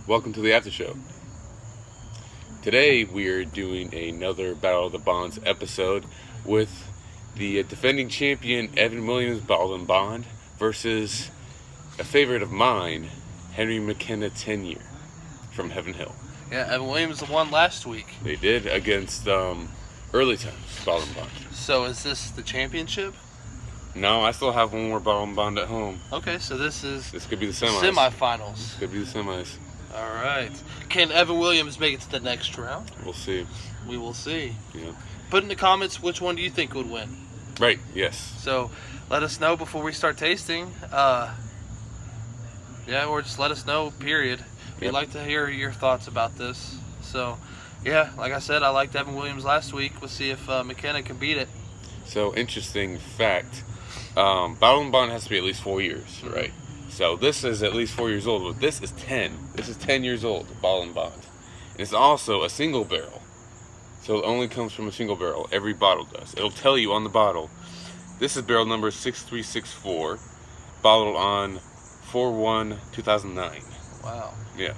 Welcome to the after show. Today we are doing another Battle of the Bonds episode with the defending champion Evan Williams, Bottled and Bond, versus a favorite of mine, Henry McKenna Tenure from Heaven Hill. Yeah, Evan Williams won last week. They did against early times Bottled and Bond. So is this the championship? No, I still have one more Bottled and Bond at home. Okay, so this could be the semis. Semifinals. This could be the semis. All right. Can Evan Williams make it to the next round? We'll see. We will see. Yeah. Put in the comments which one do you think would win. Right. Yes. So let us know before we start tasting. Or just let us know. Period. We'd like to hear your thoughts about this. So, yeah, like I said, I liked Evan Williams last week. We'll see if McKenna can beat it. So, interesting fact. Bottled and Bond has to be at least 4 years, right? So this is at least 4 years old, but this is 10. This is 10 years old, Bottled and Bond. And it's also a single barrel. So it only comes from a single barrel. Every bottle does. It'll tell you on the bottle. This is barrel number 6364, bottled on 4/1/2009. Wow. Yeah.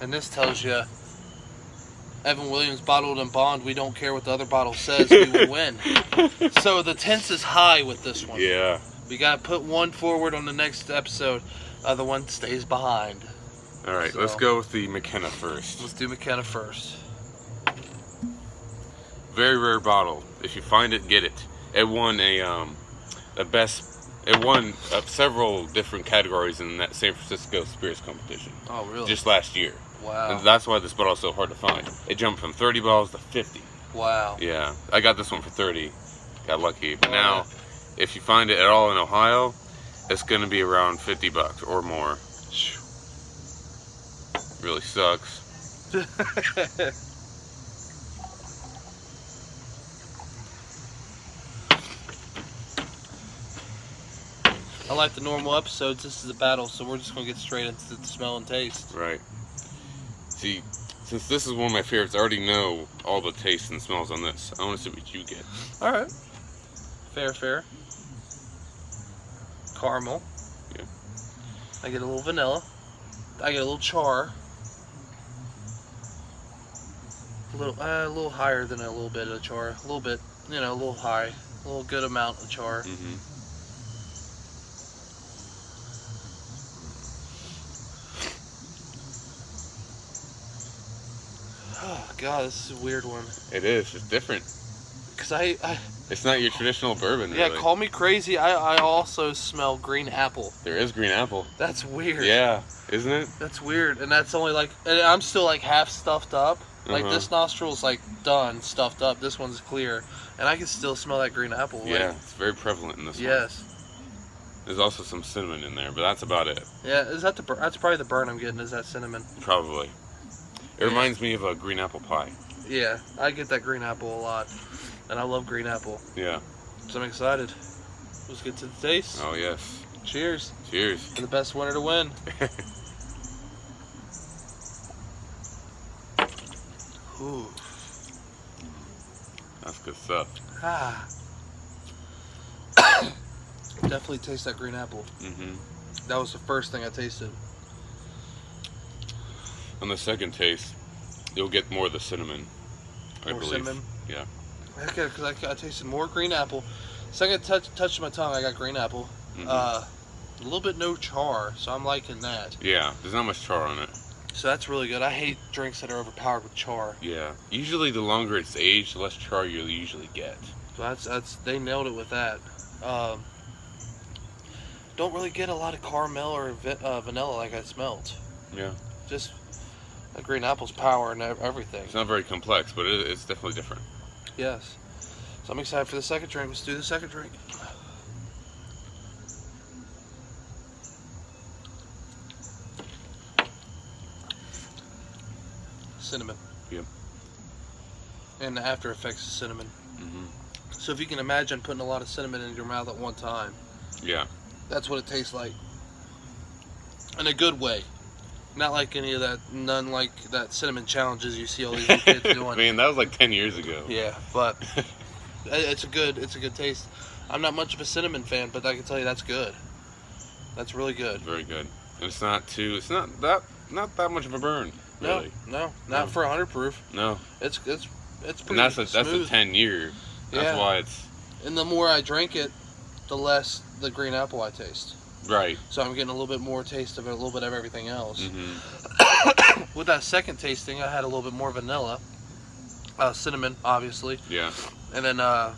And this tells you Evan Williams, Bottled and Bond, we don't care what the other bottle says, we will win. So the tense is high with this one. Yeah. We got to put one forward on the next episode. The other one stays behind. All right, So, let's go with the McKenna first. Let's do McKenna first. Very rare bottle. If you find it, get it. It won It won several different categories in that San Francisco Spirits competition. Oh, really? Just last year. Wow. And that's why this bottle is so hard to find. It jumped from 30 bottles to 50. Wow. Yeah, I got this one for 30. Got lucky. But now, if you find it at all in Ohio, it's going to be around $50 or more. Really sucks. Unlike the normal episodes, this is a battle, so we're just going to get straight into the smell and taste. Right. See, since this is one of my favorites, I already know all the tastes and smells on this. I want to see what you get. All right. Fair. Caramel. Yeah. I get a little vanilla. I get a little char. A little higher than a little bit of char. A little bit, a little high. A little good amount of char. Mm-hmm. Oh, God, this is a weird one. It is. It's different. Because It's not your traditional bourbon, yeah, really. call me crazy. I also smell green apple. There is green apple. That's weird. Yeah, isn't it? That's weird. And that's only and I'm still half stuffed up. Like this nostril's done, stuffed up. This one's clear. And I can still smell that green apple. Yeah, it's very prevalent in this one. Yes. There's also some cinnamon in there, but that's about it. Yeah, that's probably the burn I'm getting, is that cinnamon. Probably. It reminds me of a green apple pie. Yeah, I get that green apple a lot. And I love green apple. Yeah. So I'm excited. Let's get to the taste. Oh, yes. Cheers. Cheers. For the best winner to win. Ooh. That's good stuff. Ah. Definitely taste that green apple. Mm-hmm. That was the first thing I tasted. On the second taste, you'll get more of the cinnamon, I believe. Cinnamon? Yeah. Okay, because I tasted more green apple. Second touched my tongue, I got green apple. Mm-hmm. A little bit no char, so I'm liking that. Yeah, there's not much char on it. So that's really good. I hate drinks that are overpowered with char. Yeah. Usually the longer it's aged, the less char you'll usually get. So they nailed it with that. Don't really get a lot of caramel or vanilla like I smelled. Yeah. Just green apple's power and everything. It's not very complex, but it's definitely different. Yes. So I'm excited for the second drink. Let's do the second drink. Cinnamon. Yep. And the after effects of cinnamon. Mm-hmm. So if you can imagine putting a lot of cinnamon in your mouth at one time. Yeah. That's what it tastes like. In a good way. Not like any of that, none like that cinnamon challenges you see all these kids doing. Man, that was like 10 years ago. Yeah, but it's a good taste. I'm not much of a cinnamon fan, but I can tell you that's good. That's really good. Very good. And it's not that much of a burn, really. No, not for 100 proof. No. It's pretty And that's a smooth. 10-year. That's why it's And the more I drink it, the less the green apple I taste. right. So I'm getting a little bit more taste of it, a little bit of everything else. Mm-hmm. With that second tasting, I had a little bit more vanilla, cinnamon, obviously, Yeah. and then I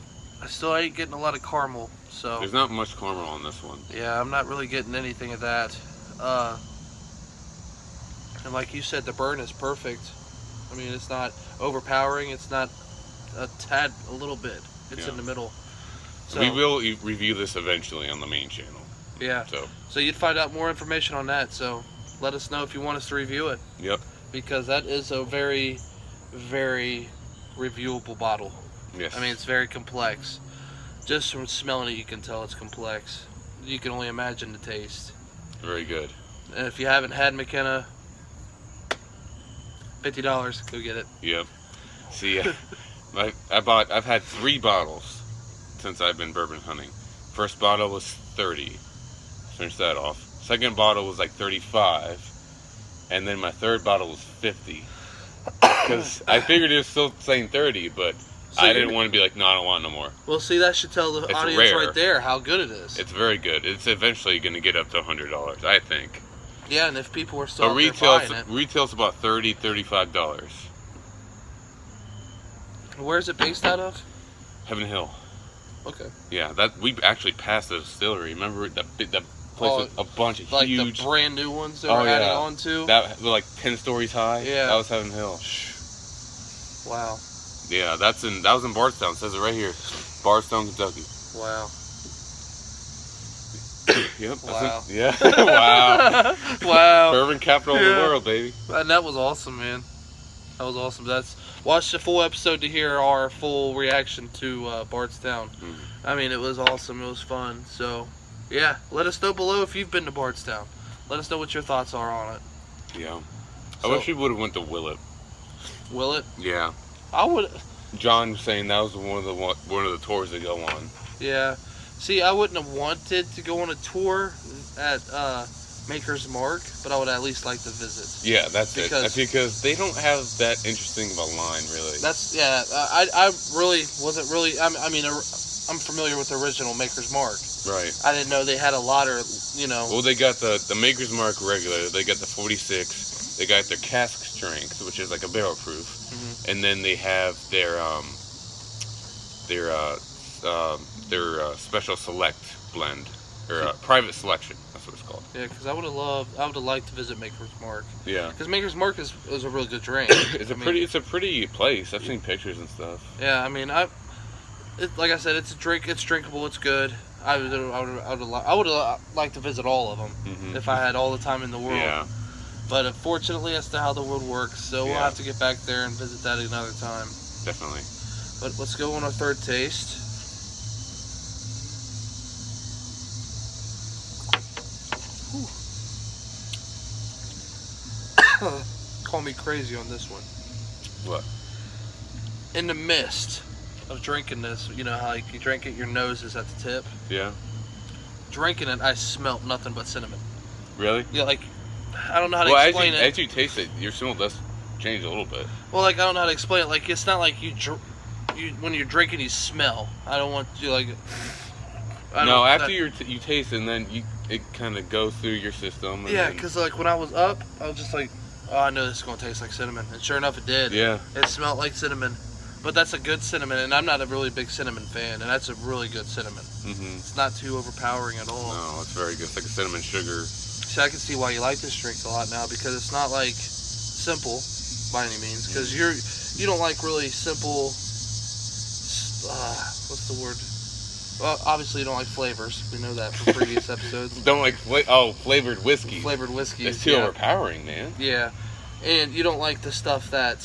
still ain't getting a lot of caramel. So There's not much caramel on this one. yeah, I'm not really getting anything of that. And like you said, the burn is perfect. I mean, it's not overpowering. It's not a little bit. It's in the middle. So, We will review this eventually on the main channel. Yeah. So you'd find out more information on that. So let us know if you want us to review it. Yep. Because that is a very, very reviewable bottle. Yes. I mean, it's very complex. Just from smelling it, you can tell it's complex. You can only imagine the taste. Very good. And if you haven't had McKenna, $50, go get it. Yep. See, I've had 3 bottles since I've been bourbon hunting. First bottle was 30. Finished that off. Second bottle was like 35. And then my third bottle was 50. Because I figured it was still saying 30, but I didn't want to be like, no, I don't want no more. Well, see, that should tell the It's audience rare. right there how good it is. It's very good. It's eventually going to get up to $100, I think. Yeah, and if people are still But out there buying it. retail's about $30, $35. Where is it based out of? Heaven Hill. Okay. Yeah, that we actually passed the distillery. Remember the place with a bunch of like huge, the brand new ones that we're adding on to? that were like 10 stories high. Yeah. That was Heaven Hill. Wow. Yeah, that was in Bardstown. It says it right here, Bardstown, Kentucky. Wow. Yep. Wow. Yeah. Wow. Wow. Bourbon capital of the world, baby. And that was awesome, man. That was awesome. Watch the full episode to hear our full reaction to Bardstown. I mean, it was awesome. It was fun. So, yeah, let us know below if you've been to Bardstown. Let us know what your thoughts are on it. Yeah. So, I wish we would have went to Willett. Will it? Yeah. I would. John was saying that was one of the tours they go on. Yeah. See, I wouldn't have wanted to go on a tour at Maker's Mark, but I would at least like to visit. Yeah, that's because they don't have that interesting of a line, really. I really wasn't really. I mean, I'm familiar with the original Maker's Mark. Right. I didn't know they had a lot of, Well, they got the Maker's Mark regular. They got the 46. They got their cask strength, which is like a barrel proof, and then they have their special select blend or private selection. That's what it's called. Yeah, because I would have liked to visit Maker's Mark. Yeah. Because Maker's Mark is a really good drink. It's a pretty place. I've seen pictures and stuff. Yeah, I mean, like I said, it's a drink. It's drinkable. It's good. I would like to visit all of them if I had all the time in the world. Yeah. But unfortunately, that's not how the world works. So we'll have to get back there and visit that another time. Definitely. But let's go on our third taste. Call me crazy on this one. What? In the midst of drinking this, you know how like you drink it, your nose is at the tip. Yeah. Drinking it, I smelt nothing but cinnamon. Really? Yeah, like I don't know how to explain it. As you taste it, your smell does change a little bit. Well, like I don't know how to explain it. Like it's not like you when you're drinking, you smell. I don't want to like. No, after you taste it, and then it kind of goes through your system. And yeah, because like when I was up, I was just like, oh, I know this is gonna taste like cinnamon, and sure enough, it did. Yeah. It smelled like cinnamon, but that's a good cinnamon, and I'm not a really big cinnamon fan, and that's a really good cinnamon. It's not too overpowering at all. No, it's very good. It's like a cinnamon sugar. See, I can see why you like this drink a lot now because it's not like simple by any means. Because you don't like really simple. What's the word? Well, obviously you don't like flavors. We know that from previous episodes. Don't like flavored whiskey. Flavored whiskey. It's too overpowering, man. Yeah, and you don't like the stuff that.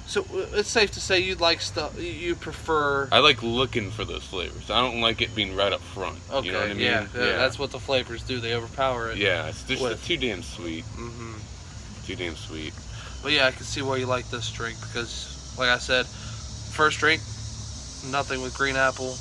So it's safe to say you like stuff. You prefer. I like looking for those flavors. I don't like it being right up front. Okay. You know what I mean? Yeah. That's what the flavors do. They overpower it. Yeah, it's just too damn sweet. Too damn sweet. But yeah, I can see why you like this drink because, like I said, first drink, nothing with green apple.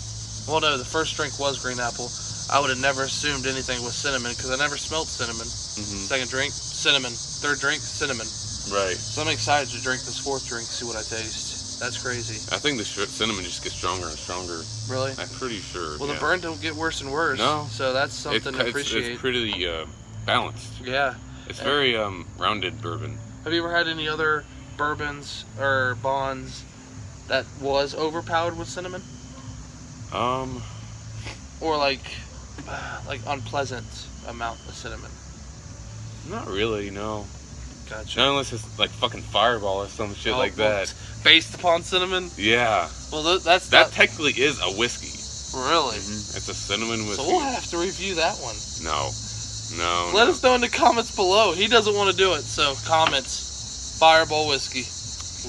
Well, no, the first drink was green apple. I would have never assumed anything was cinnamon because I never smelled cinnamon. Second drink, cinnamon. Third drink, cinnamon. Right. So I'm excited to drink this fourth drink, see what I taste. That's crazy. I think the cinnamon just gets stronger and stronger. Really? I'm pretty sure. Well, the burn don't get worse and worse. No. So that's something to appreciate. It's pretty balanced. Yeah. It's very rounded bourbon. Have you ever had any other bourbons or bonds that was overpowered with cinnamon? Or like unpleasant amount of cinnamon? Not really, no. Gotcha. Not unless it's like fucking Fireball or some shit like that. Based upon cinnamon? Yeah. Well, that technically is a whiskey. Really? It's a cinnamon whiskey. So we'll have to review that one. No. Let us know in the comments below. He doesn't want to do it, so comments. Fireball whiskey.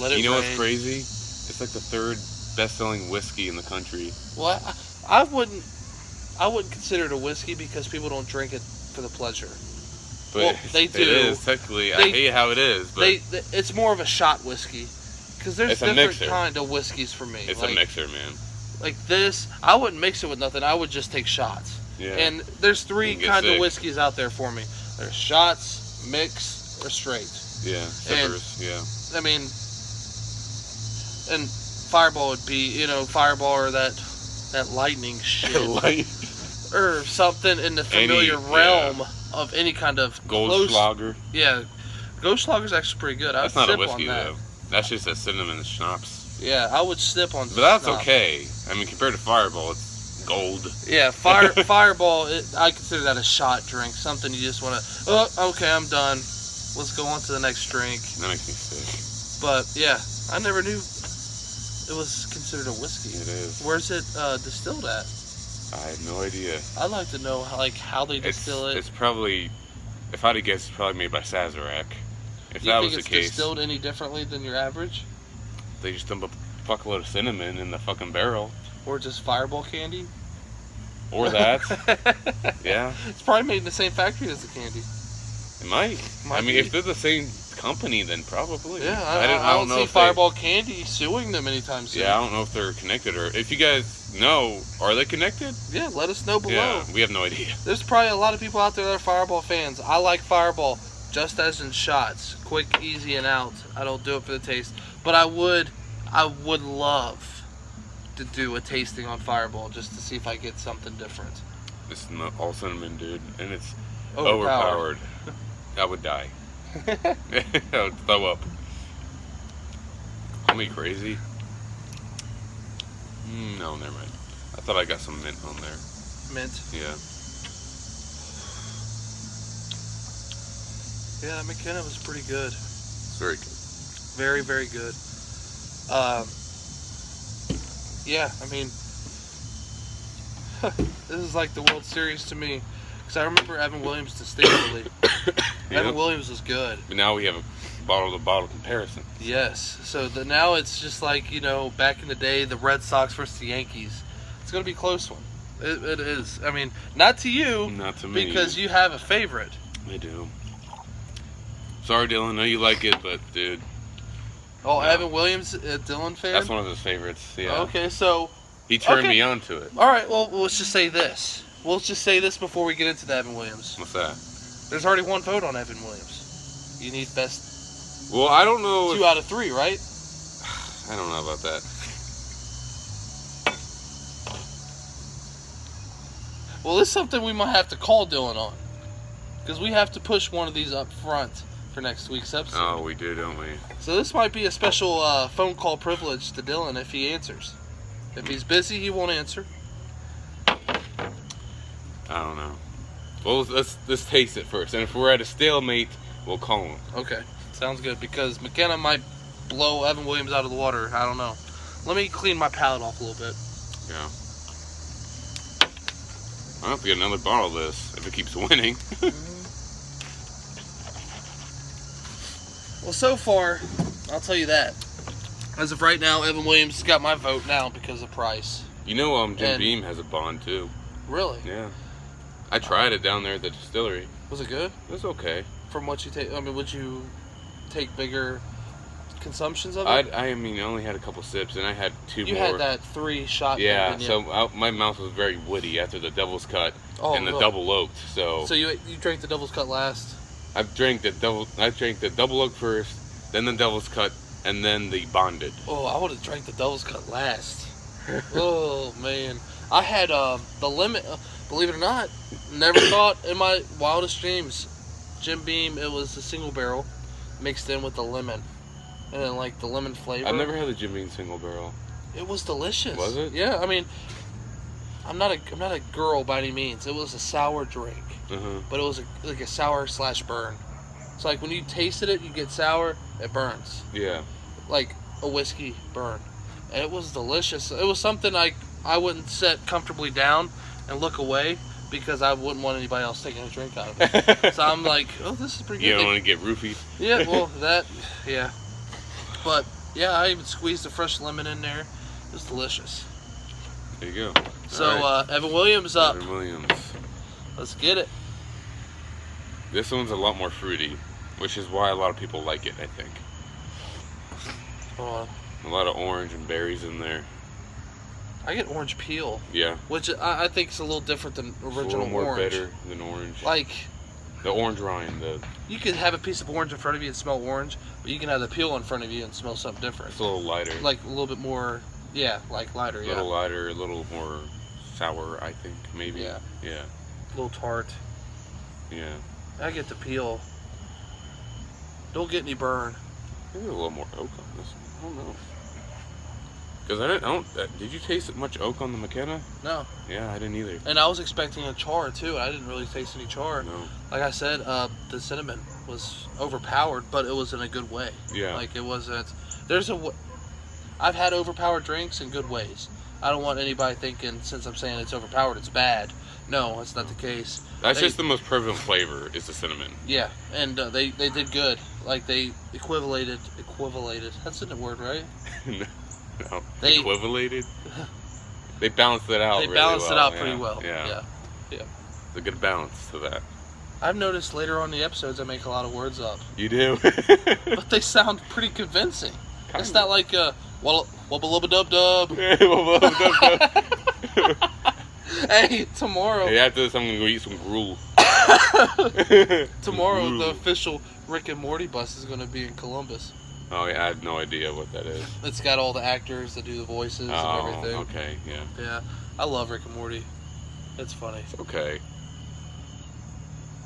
Let it rain. You know what's crazy? It's like the third best-selling whiskey in the country. Well, I wouldn't consider it a whiskey because people don't drink it for the pleasure. But well, they do. It is technically. I hate how it is, but it's more of a shot whiskey because there's different kind of whiskeys for me. It's a mixer, man. Like this, I wouldn't mix it with nothing. I would just take shots. Yeah. And there's three kinds of whiskeys out there for me. There's shots, mix, or straight. Yeah, sippers. Yeah. I mean, and Fireball would be, Fireball or that lightning shit. Or something in the familiar realm of any kind of Goldschlager. Yeah, Goldschlager's actually pretty good. That's not a whiskey though. That's just a cinnamon schnapps. Yeah, I would sip on. But that's okay. I mean, compared to Fireball, it's gold. Yeah, Fireball. I consider that a shot drink. Something you just want to. Oh, okay, I'm done. Let's go on to the next drink. That makes me sick. But yeah, I never knew it was considered a whiskey. It is. Where's it distilled at? I have no idea. I'd like to know how they distill it. It's probably, if I had to guess, it's probably made by Sazerac. If Do you that think was it's the case, distilled any differently than your average? They just dump a fuckload of cinnamon in the fucking barrel. Or just Fireball candy? Or that. Yeah. It's probably made in the same factory as the candy. It might. I mean, if they're the same company, then probably. Yeah, I don't see Fireball Candy suing them anytime soon. Yeah, I don't know if they're connected or if you guys know, are they connected? Yeah, let us know below. Yeah, we have no idea. There's probably a lot of people out there that are Fireball fans. I like Fireball just as in shots, quick, easy, and out. I don't do it for the taste, but I would love to do a tasting on Fireball just to see if I get something different. It's not all cinnamon, dude, and it's overpowered. I would die. I would throw up. Call me crazy? No, never mind. I thought I got some mint on there. Mint? Yeah. Yeah, that McKenna was pretty good. It's very good. Very, very good. Yeah, I mean, this is like the World Series to me. Because I remember Evan Williams distinctly. Evan Williams was good. But now we have a bottle-to-bottle comparison. Yes. So now it's just like, back in the day, the Red Sox versus the Yankees. It's going to be a close one. It is. I mean, not to you. Not to me. Because you have a favorite. I do. Sorry, Dylan. I know you like it, but, dude. Oh, no. Evan Williams, Dylan fan? That's one of his favorites, yeah. Okay, so... He turned me on to it. All right, well, let's just say this. We'll just say this before we get into the Evan Williams. What's that? There's already one vote on Evan Williams. You need best... Well, I don't know 2 out of 3, right? I don't know about that. Well, this is something we might have to call Dylan on. Because we have to push one of these up front for next week's episode. Oh, we do, don't we? So this might be a special phone call privilege to Dylan if he answers. If he's busy, he won't answer. I don't know. Well, let's taste it first. And if we're at a stalemate, we'll call him. Okay. Sounds good. Because McKenna might blow Evan Williams out of the water. I don't know. Let me clean my palate off a little bit. Yeah. I'll have to get another bottle of this if it keeps winning. Well, so far, I'll tell you that. As of right now, Evan Williams has got my vote now because of price. You know, Jim Beam has a bond too. Really? Yeah. I tried it down there at the distillery. Was it good? It was okay. From what you take, would you take bigger consumptions of it? I only had a couple sips, and I had two more. You had that 3-shot. Yeah, thing, didn't you? my mouth was very woody after the Devil's Cut and the ugh. double oaked. So you drank the Devil's Cut last. I drank the double oak first, then the Devil's Cut, and then the bonded. Oh, I would have drank the Devil's Cut last. Oh man, I had the limit. Believe it or not, never thought in my wildest dreams, Jim Beam. It was a single barrel mixed in with the lemon, and then like the lemon flavor. I've never had the Jim Beam single barrel. It was delicious. Was it? Yeah, I mean, I'm not a girl by any means. It was a sour drink, but it was like a sour / burn. It's like when you tasted it, you get sour, it burns. Yeah. Like a whiskey burn. And it was delicious. It was something I wouldn't sit comfortably down and look away because I wouldn't want anybody else taking a drink out of it. So I'm like, oh, this is pretty good. You don't want to get roofied? Yeah, well, yeah. But, yeah, I even squeezed a fresh lemon in there. It was delicious. There you go. So, right. Evan Williams up. Evan Williams. Let's get it. This one's a lot more fruity, which is why a lot of people like it, I think. Hold on. A lot of orange and berries in there. I get orange peel. Yeah. Which I think is a little different than original it's a little more orange. bitter than orange. Like, the orange rind. you could have a piece of orange in front of you and smell orange, but you can have the peel in front of you and smell something different. It's a little lighter. Like a little bit more, like lighter, A little lighter, a little more sour, I think, maybe. Yeah. Yeah. A little tart. Yeah. I get the peel. Don't get any burn. Maybe a little more oak on this one. I don't know. Because did you taste much oak on the McKenna? No. Yeah, I didn't either. And I was expecting a char too. I didn't really taste any char. No. Like I said, the cinnamon was overpowered, but it was in a good way. Yeah. Like it wasn't. I've had overpowered drinks in good ways. I don't want anybody thinking since I'm saying it's overpowered, it's bad. No, that's not the case. That's just the most prevalent flavor is the cinnamon. Yeah, and they did good. Like they equivalated. That's a word, right? No. They equivalated. They balanced it out. They balanced it out pretty well. Yeah. Yeah. It's a good balance to that. I've noticed later on in the episodes I make a lot of words up. You do? But they sound pretty convincing. It's not like wubba lubba dub dub. Hey, tomorrow. Hey, after this I'm gonna go eat some gruel. Tomorrow the official Rick and Morty bus is gonna be in Columbus. Oh yeah, I have no idea what that is. It's got all the actors that do the voices and everything. Okay, yeah. Yeah, I love Rick and Morty. It's funny. It's okay.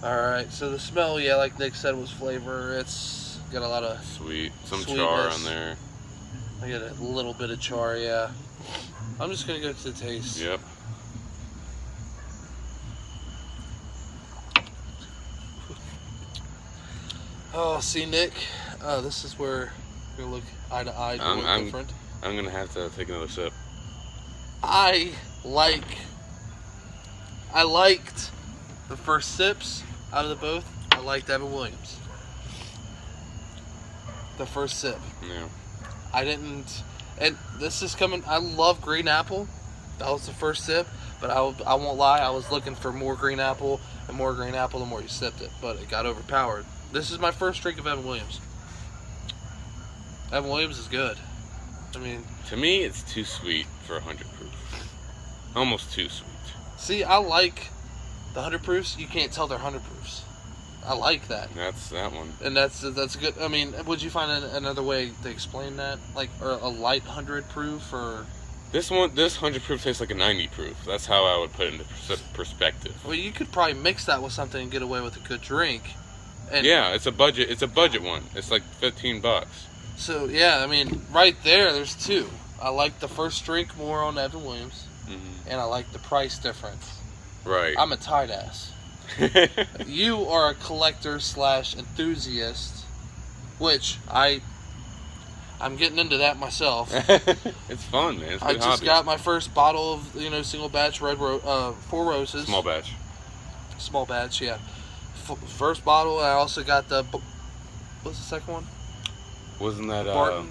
Alright, so the smell, yeah, like Nick said, was flavor. It's got a lot of some sweetness. char on there. I get a little bit of char, yeah. I'm just gonna go to the taste. Yep. Oh, see, Nick, this is where we're gonna look eye to eye, look different. I'm gonna have to take another sip. I liked the first sips out of the both. I liked Evan Williams. The first sip. Yeah. I didn't, and this is coming. I love green apple. That was the first sip, but I won't lie. I was looking for more green apple and more green apple the more you sipped it, but it got overpowered. This is my first drink of Evan Williams. Evan Williams is good. I mean, to me, it's too sweet for 100 proof. Almost too sweet. See, I like the 100 proofs. You can't tell they're 100 proofs. I like that. That's that one. And that's good. I mean, would you find another way to explain that? Like, or a light 100 proof, or this 100 proof tastes like a 90 proof. That's how I would put it into perspective. Well, you could probably mix that with something and get away with a good drink. And yeah, it's a budget one. It's like $15. So yeah, I mean, right there's two. I like the first drink more on Evan Williams, and I like the price difference. Right. I'm a tight ass. You are a collector / enthusiast, which I'm getting into that myself. It's fun, man. It's a I good just hobby. got my first bottle of single batch Four Roses. Small batch. Small batch, yeah. First bottle. I also got what's the second one? Wasn't that Barton?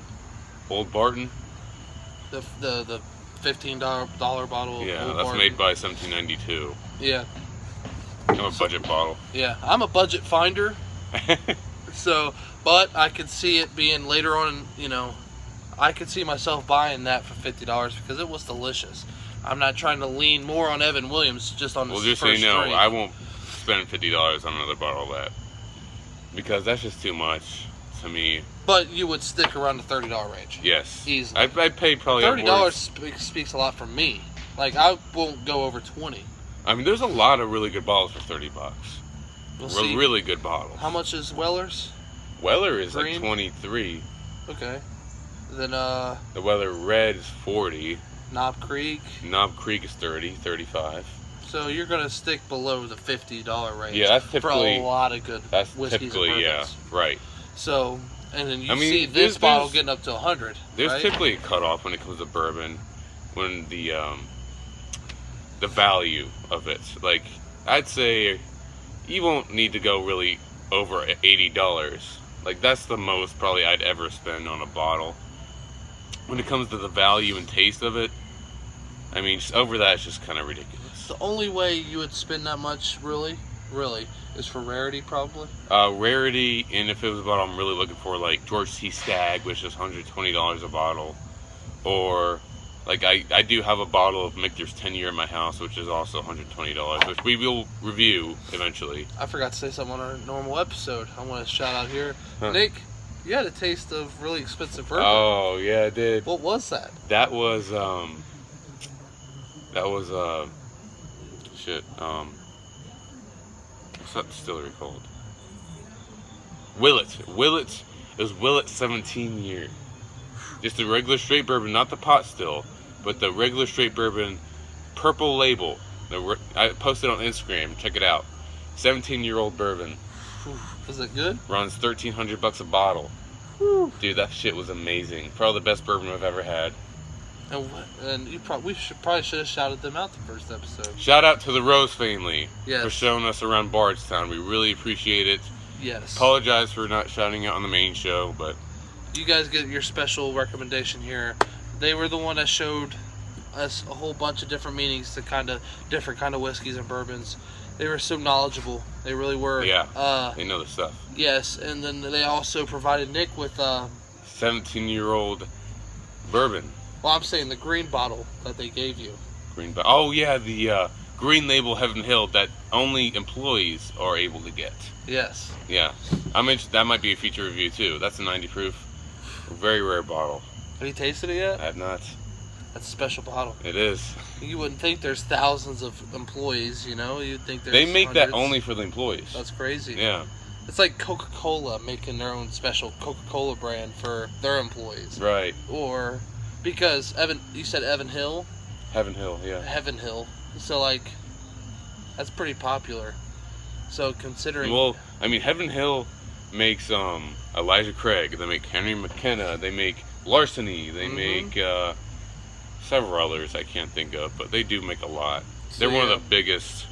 Old Barton? The $15 bottle. Yeah, of Old that's Barton. made by 1792. Yeah. I'm a budget bottle. Yeah, I'm a budget finder. So, but I could see it being later on, you know, I could see myself buying that for $50 because it was delicious. I'm not trying to lean more on Evan Williams just on Well, this just so first you know, drink. I won't spend $50 on another bottle of that because that's just too much to me. But you would stick around the $30 range. Yes, Easily. I paid probably $30 speaks a lot for me. Like, I won't go over 20. I mean, there's a lot of really good bottles for $30. We'll see. Really good bottles. How much is Weller's? Weller is Green? like 23. Okay. Then, The Weller Red is 40. Knob Creek. Knob Creek is 35. So you're going to stick below the $50 range. Yeah, that's typically... For a lot of good That's whiskeys typically, and yeah, bourbons. right. So, and then you I mean, see this bottle there's- getting up to 100. There's right? typically a cutoff when it comes to bourbon, when the value of it. Like, I'd say you won't need to go really over $80. Like, that's the most probably I'd ever spend on a bottle. When it comes to the value and taste of it, I mean, just over that is just kind of ridiculous. The only way you would spend that much, really, is for rarity, probably. Rarity, and if it was a bottle I'm really looking for, like George T. Stagg, which is $120 a bottle. Or, like, I do have a bottle of Michter's 10-year in my house, which is also $120, which we will review eventually. I forgot to say something on our normal episode. I want to shout out here. Huh. Nick, you had a taste of really expensive bourbon. Oh, yeah, I did. What was that? That was, what's that distillery called? Willett. It was Willett 17 year. Just the regular straight bourbon, not the pot still, but the regular straight bourbon, purple label. I posted on Instagram. Check it out. 17-year-old bourbon. Was it good? Runs $1,300 a bottle. Whew. Dude, that shit was amazing. Probably the best bourbon I've ever had. And we should have shouted them out the first episode. Shout out to the Rose family Yes. for showing us around Bardstown. We really appreciate it. Yes. Apologize for not shouting out on the main show, but You guys get your special recommendation here. They were the one that showed us a whole bunch of different meanings to different kind of whiskeys and bourbons. They were so knowledgeable. They really were. yeah, they know the stuff. Yes, and then they also provided Nick with 17-year-old bourbon. well, I'm saying the green bottle that they gave you. Green, oh yeah, the green label Heaven Hill that only employees are able to get. Yes. Yeah, I mentioned that might be a future review too. That's a 90 proof, very rare bottle. Have you tasted it yet? I have not. That's a special bottle. It is. You wouldn't think there's thousands of employees, you know? You'd think there's They make hundreds. that only for the employees. That's crazy. Yeah. It's like Coca-Cola making their own special Coca-Cola brand for their employees. Right. Or, because you said Evan Hill? Heaven Hill, yeah. Heaven Hill. So, like, that's pretty popular. So, considering... Well, I mean, Heaven Hill makes Elijah Craig. They make Henry McKenna. They make Larceny. They make several others I can't think of, but they do make a lot. They're one of the biggest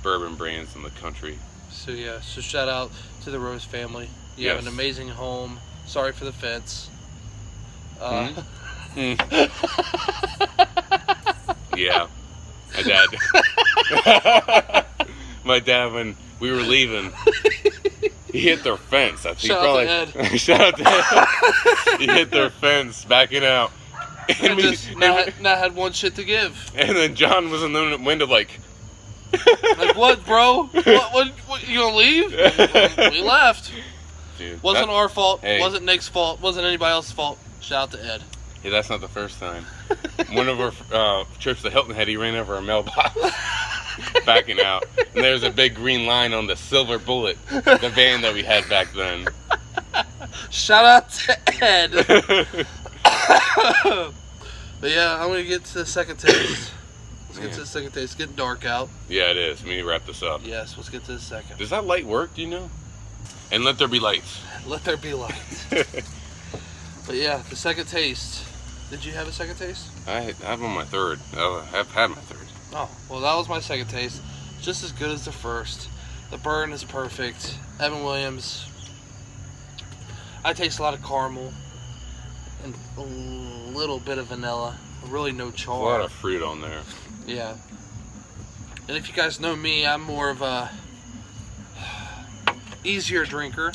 bourbon brands in the country. So, yeah. So, shout out to the Rose family. You have an amazing home. Sorry for the fence. Yeah. My dad, when we were leaving, he hit their fence. I think Shout out to Ed. Shout out to Ed. He hit their fence, backing out. And just not had one shit to give. And then John was in the window like... Like, what, bro? What, you gonna leave? We left. Dude, Wasn't our fault. Hey. Wasn't Nick's fault. Wasn't anybody else's fault. Shout out to Ed. Hey, that's not the first time. One of our trips to Hilton Head, he ran over a mailbox, backing out. And there's a big green line on the Silver Bullet, the van that we had back then. Shout out to Ed. But yeah, I'm gonna get to the second taste. Let's get to the second taste. It's getting dark out. Yeah, it is. We need to wrap this up. Yes, let's get to the second. Does that light work, do you know? And let there be lights. Let there be light. But yeah, the second taste. Did you have a second taste? I'm on my third. I've had my third. Oh, well, that was my second taste. Just as good as the first. The burn is perfect. Evan Williams. I taste a lot of caramel and a little bit of vanilla. Really no char. A lot of fruit on there. Yeah. And if you guys know me, I'm more of a easier drinker.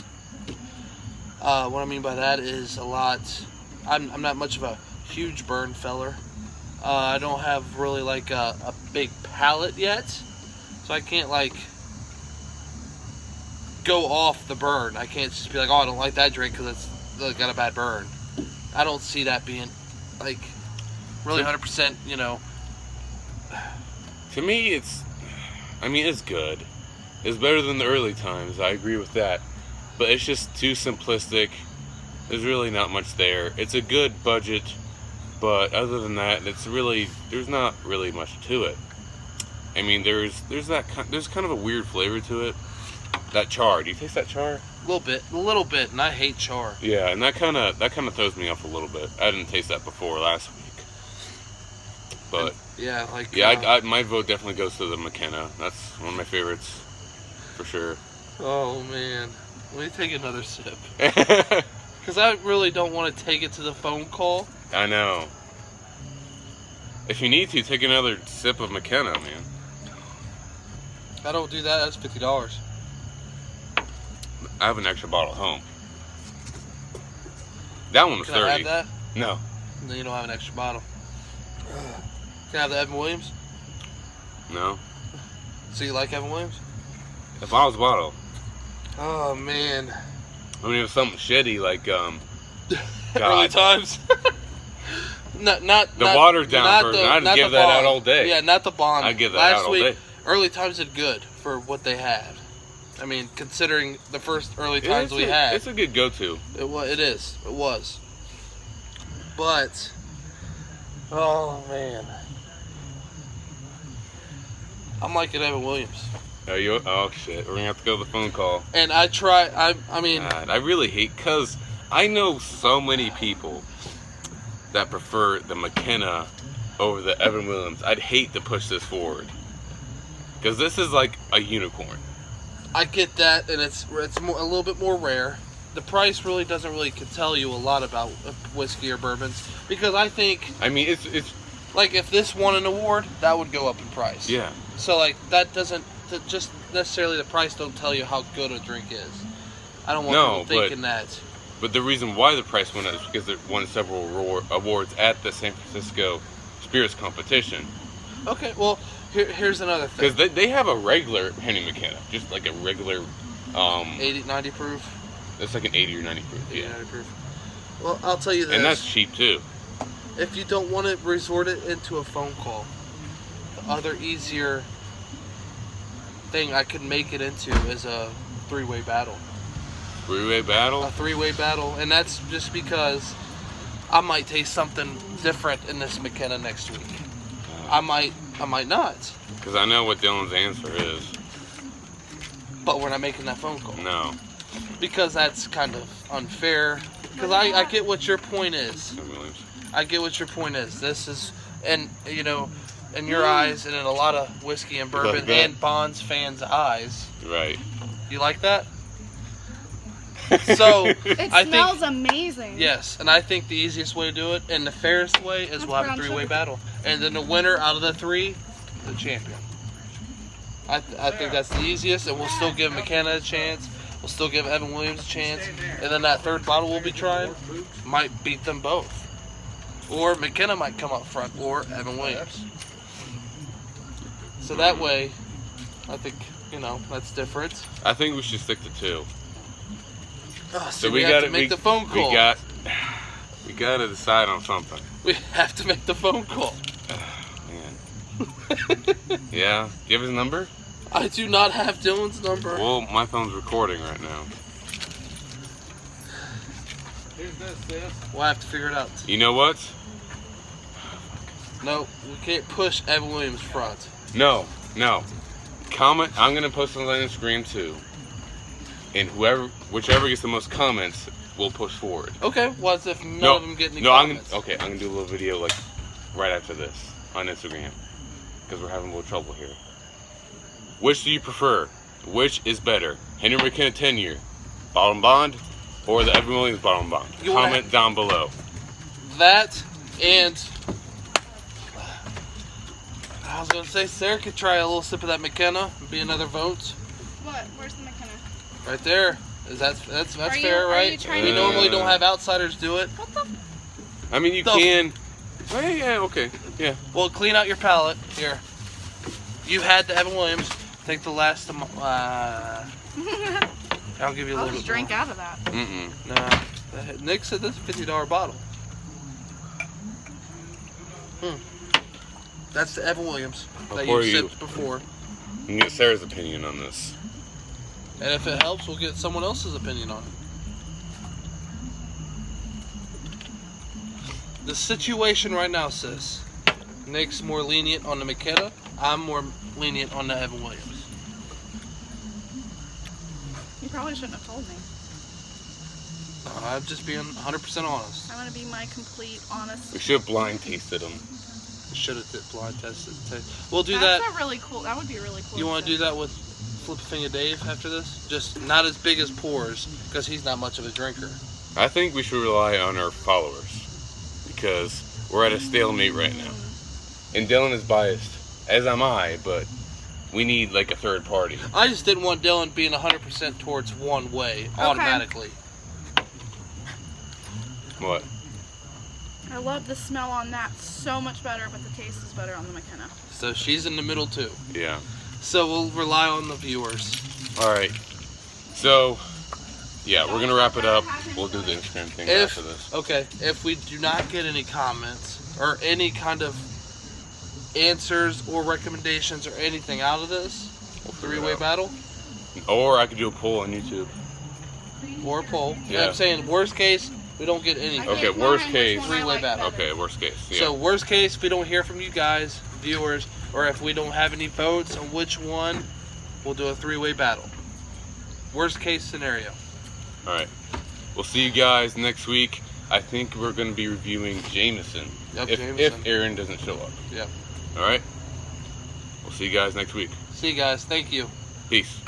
What I mean by that is a lot. I'm not much of a huge burn feller. I don't have really like a big palate yet, so I can't like go off the burn. I can't just be like, oh, I don't like that drink because it's got a bad burn. I don't see that being like really 100%. You know. To me, it's good. It's better than the early times. I agree with that. But it's just too simplistic. There's really not much there. It's a good budget, but other than that, there's not really much to it. I mean, there's kind of a weird flavor to it. That char. Do you taste that char? A little bit, and I hate char. Yeah, and that kind of throws me off a little bit. I didn't taste that before last week. But yeah, like my vote definitely goes to the McKenna. That's one of my favorites, for sure. Oh man, let me take another sip. Because I really don't want to take it to the phone call. I know. If you need to, take another sip of McKenna, man. I don't do that. That's $50. I have an extra bottle at home. That one was Can 30. I have that? No. No, you don't have an extra bottle. Can I have the Evan Williams? No. So you like Evan Williams? If I was a bottle. Oh man. I mean, it was something shitty like Early times. not the watered down version. I'd give that out all day. Yeah, not the Bond. I'd give that out all day. Early times did good for what they had. I mean, considering the first early times we had, it's a good go-to. It was. But oh man, I'm liking Evan Williams. Oh shit, we're gonna have to go to the phone call. And I mean, God, I really hate, cause I know so many people that prefer the McKenna over the Evan Williams. I'd hate to push this forward, cause this is like a unicorn. I get that, and it's more, a little bit more rare. The price really doesn't really tell you a lot about whiskey or bourbons, because I think, I mean, it's like if this won an award, that would go up in price. Yeah. So like that doesn't just necessarily the price don't tell you how good a drink is. I don't want people thinking that. But the reason why the price went up is because it won several awards at the San Francisco Spirits Competition. Okay, well, here's another thing. Because they have a regular Henry McKenna, just like a regular 80, 90 proof. It's like an 80 or 90 proof. 80, 90 proof. Well, I'll tell you this. And that's cheap too. If you don't want to resort it into a phone call, the other easier thing I could make it into is a three-way battle. Three-way battle? A three-way battle, and that's just because I might taste something different in this McKenna next week. I might not. Because I know what Dylan's answer is. But we're not making that phone call. No. Because that's kind of unfair. Because I get what your point is. I get what your point is. This is, and you know, in your eyes and in a lot of whiskey and bourbon and Bonds fans' eyes. Right. You like that? So it smells amazing. Yes, and I think the easiest way to do it and the fairest way is we'll have a three-way battle, and then the winner out of the three, the champion. I think that's the easiest, and we'll still give McKenna a chance. We'll still give Evan Williams a chance, and then that third bottle we'll be trying might beat them both, or McKenna might come up front, or Evan Williams. So that way, I think that's different. I think we should stick to two. Oh, so we have to make the phone call. We got to decide on something. We have to make the phone call. Man. Yeah. Do you have his number? I do not have Dylan's number. Well, my phone's recording right now. Here's this, sis. We'll have to figure it out. You know what? No, we can't push Evan Williams front. No. Comment. I'm going to post it on Instagram too. And whichever gets the most comments, we'll push forward. Okay. What if none of them get any comments? I'm gonna do a little video like right after this on Instagram because we're having a little trouble here. Which do you prefer? Which is better? Henry McKenna 10-year bottom bond or the Evan Williams bottom bond? Comment down below. That and I was gonna say Sarah could try a little sip of that McKenna and be another vote. What? Where's the McKenna? Right there. That's Are you- fair, are right? you trying We to- normally don't have outsiders do it. What the? I mean, you The- can. Oh, yeah, okay. Yeah. Well, clean out your palate. Here. You had the Evan Williams. Take the last. I'll give you a I'll little just bit drink more. out of that. Mm-mm. Nah. Nick said this is a $50 bottle. That's the Evan Williams that Before you you- sipped before. You can get Sarah's opinion on this. And if it helps, we'll get someone else's opinion on it. The situation right now, sis. Nick's more lenient on the McKenna. I'm more lenient on the Evan Williams. You probably shouldn't have told me. I'm just being 100% honest. I want to be my complete, honest. We should have blind tasted them. Should have blind tested. We'll do That's that. a really cool. That would be really cool. You want to do that with Flip a Finger Dave after this? Just not as big as Pours, because he's not much of a drinker. I think we should rely on our followers because we're at a stalemate right now. And Dylan is biased, as am I, but we need like a third party. I just didn't want Dylan being 100% towards one way automatically. What? I love the smell on that so much better, but the taste is better on the McKenna. So she's in the middle too. Yeah. So we'll rely on the viewers. All right. So, yeah, we're gonna wrap it up. We'll do the Instagram thing after this. If we do not get any comments or any kind of answers or recommendations or anything out of this figure it three-way out. battle Or I could do a poll on YouTube. or a poll, Yeah. I'm saying worst case we don't get anything. Okay, can't worst find case. which one I Three-way like battle. better. Okay, worst case. Yeah. So worst case, if we don't hear from you guys, viewers, or if we don't have any votes on which one, we'll do a three-way battle. Worst case scenario. All right. We'll see you guys next week. I think we're going to be reviewing Jameson. Yep, if Jameson. Aaron doesn't show up. Yep. All right. We'll see you guys next week. See you guys. Thank you. Peace.